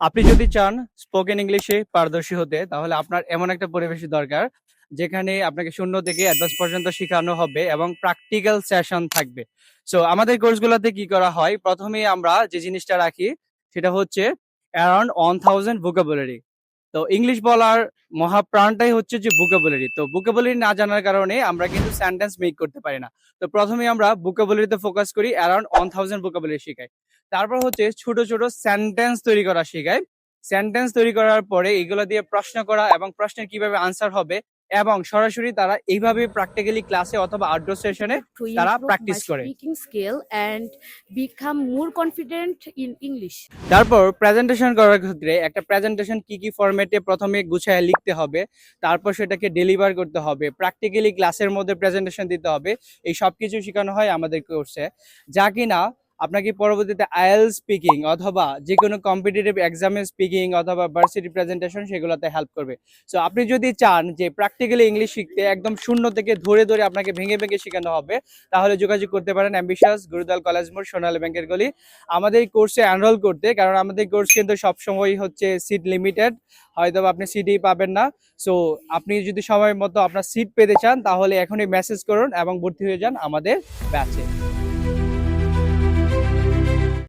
আপনি যদি চান স্পোকেন ইংলিশে পারদর্শী হতে, তাহলে আপনার এমন একটা পরিবেশ দরকার যেখানে আপনাকে শূন্য থেকে অ্যাডভান্স পর্যন্ত শেখানো হবে এবং প্র্যাকটিক্যাল সেশন থাকবে। সো আমাদের কোর্সগুলোতে কি করা হয়, প্রথমেই আমরা যে জিনিসটা রাখি সেটা হচ্ছে অ্যারাউন্ড 1000 ভোকাবুলারি। তো ইংলিশ বলার মহাপ্রাণটাই হচ্ছে যে ভোকাবুলারি। তো ভোকাবুলারি না জানার কারণে আমরা কিন্তু সেন্টেন্স মেক করতে পারি না। তো প্রথমে আমরা ভোকাবুলারিতে ফোকাস করি, অ্যারাউন্ড 1000 ভোকাবুলারি শিখাই। তারপর হচ্ছে ছোট ছোট সেন্টেন্স তৈরি করা শিখাই। সেন্টেন্স তৈরি করার পরে এগুলো দিয়ে প্রশ্ন করা এবং প্রশ্নের কিভাবে আনসার হবে, এবং সরাসরি তারা এইভাবে প্র্যাকটিক্যালি ক্লাসে অথবা আউটডোর সেশনে To তারা improve my প্র্যাকটিস করে। speaking skill and become more confident in English. তারপর প্রেজেন্টেশন করার ক্ষেত্রে একটা প্রেজেন্টেশন কি কি ফরম্যাটে প্রথমে গুছায় লিখতে হবে, তারপর সেটাকে ডেলিভার করতে হবে, প্র্যাকটিক্যালি ক্লাসের মধ্যে প্রেজেন্টেশন দিতে হবে। এই সব কিছু শেখানো হয় আমাদের কোর্সে, যা কিনা আপনাকে পরবর্তীতে আইএলটিএস স্পিকিং অথবা যে কোনো কম্পিটিটিভ এক্সামের স্পিকিং অথবা ভার্সিটি প্রেজেন্টেশন সেগুলোতে হেল্প করবে। সো আপনি যদি চান যে প্র্যাকটিক্যালি ইংলিশ শিখতে একদম শূন্য থেকে ধরে ধরে আপনাকে ভেঙে ভেঙে শেখানো হবে, তাহলে যোগাযোগ করতে পারেন অ্যাম্বিশাস গুরুদয়াল কলেজ মোড়, সোনালী ব্যাংকের গলি। আমাদের এই কোর্সে এনরোল করতে, কারণ আমাদের কোর্স কিন্তু সবসময় হচ্ছে সিট লিমিটেড, হয়তো আপনি সিটই পাবেন না। সো আপনি যদি সময় মতো আপনার সিট পেতে চান, তাহলে এখনই মেসেজ করুন এবং ভর্তি হয়ে যান আমাদের ব্যাচে।